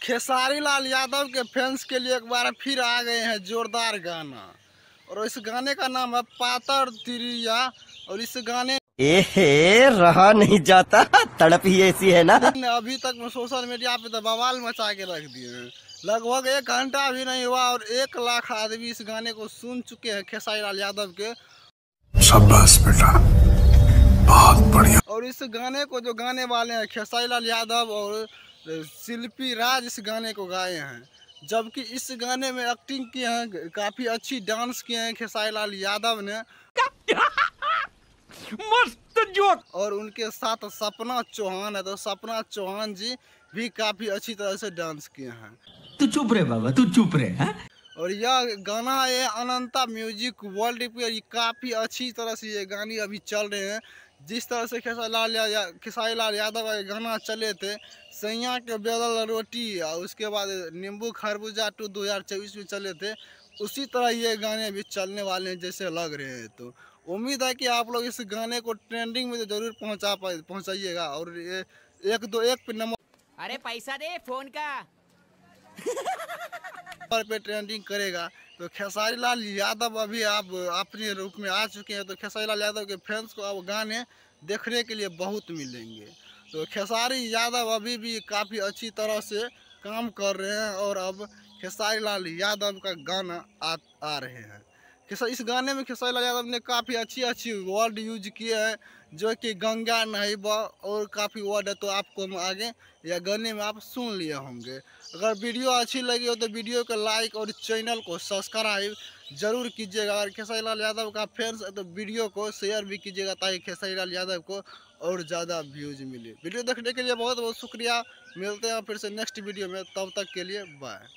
खेसारी लाल यादव के फैंस के लिए एक बार फिर आ गए हैं जोरदार गाना। और इस गाने का नाम है पातर तिरिया। और इस गाने रहा नहीं जाता, तड़प ही ऐसी है ना। ने अभी तक में सोशल मीडिया पे तो बवाल मचा के रख दिए हैं। लगभग 1 घंटा भी नहीं हुआ और 1 लाख आदमी इस गाने को सुन चुके हैं खेसारी लाल यादव के। शाबाश बेटा, बहुत बढ़िया। और इस गाने को जो गाने वाले हैं खेसारी लाल यादव और शिल्पी राज इस गाने को गाए हैं। जबकि इस गाने में एक्टिंग किए हैं, काफ़ी अच्छी डांस किए हैं खेसारी लाल यादव ने। मस्त जोक। और उनके साथ सपना चौहान है, तो सपना चौहान जी भी काफ़ी अच्छी तरह से डांस किए हैं। तू चुप रहे बाबा, तू चुप रहे हैं। और यह गाना ये अनंता म्यूजिक वर्ल्ड पे काफ़ी अच्छी तरह से ये गाने अभी चल रहे हैं। जिस तरह से खेसारी लाल यादव का गाना चले थे, सैया के बेदल रोटी और उसके बाद नींबू खरबूजा 2024 में चले थे, उसी तरह ये गाने भी चलने वाले हैं जैसे लग रहे हैं। तो उम्मीद है कि आप लोग इस गाने को ट्रेंडिंग में तो ज़रूर पहुँचाइएगा। और ये 121 पे नंबर अरे पैसा दे फोन का पे ट्रेंडिंग करेगा। तो खेसारी लाल यादव अभी आप अपने रूप में आ चुके हैं। तो खेसारी लाल यादव के फैंस को अब गाने देखने के लिए बहुत मिलेंगे। तो खेसारी यादव अभी भी काफ़ी अच्छी तरह से काम कर रहे हैं। और अब खेसारी लाल यादव का गाना आ रहे हैं। इस गाने में खेसारी लाल यादव ने काफ़ी अच्छी वर्ड यूज किए हैं, जो कि गंगा नहीं बा और काफ़ी वर्ड है। तो आपको हम आगे या गाने में आप सुन लिए होंगे। अगर वीडियो अच्छी लगी हो तो वीडियो को लाइक और चैनल को सब्सक्राइब जरूर कीजिएगा। अगर खेसारी लाल यादव का फैंस है तो वीडियो को शेयर भी कीजिएगा, ताकि खेसारी लाल यादव को और ज़्यादा व्यूज मिले। वीडियो देखने के लिए बहुत बहुत शुक्रिया। मिलते हैं फिर से नेक्स्ट वीडियो में, तब तक के लिए बाय।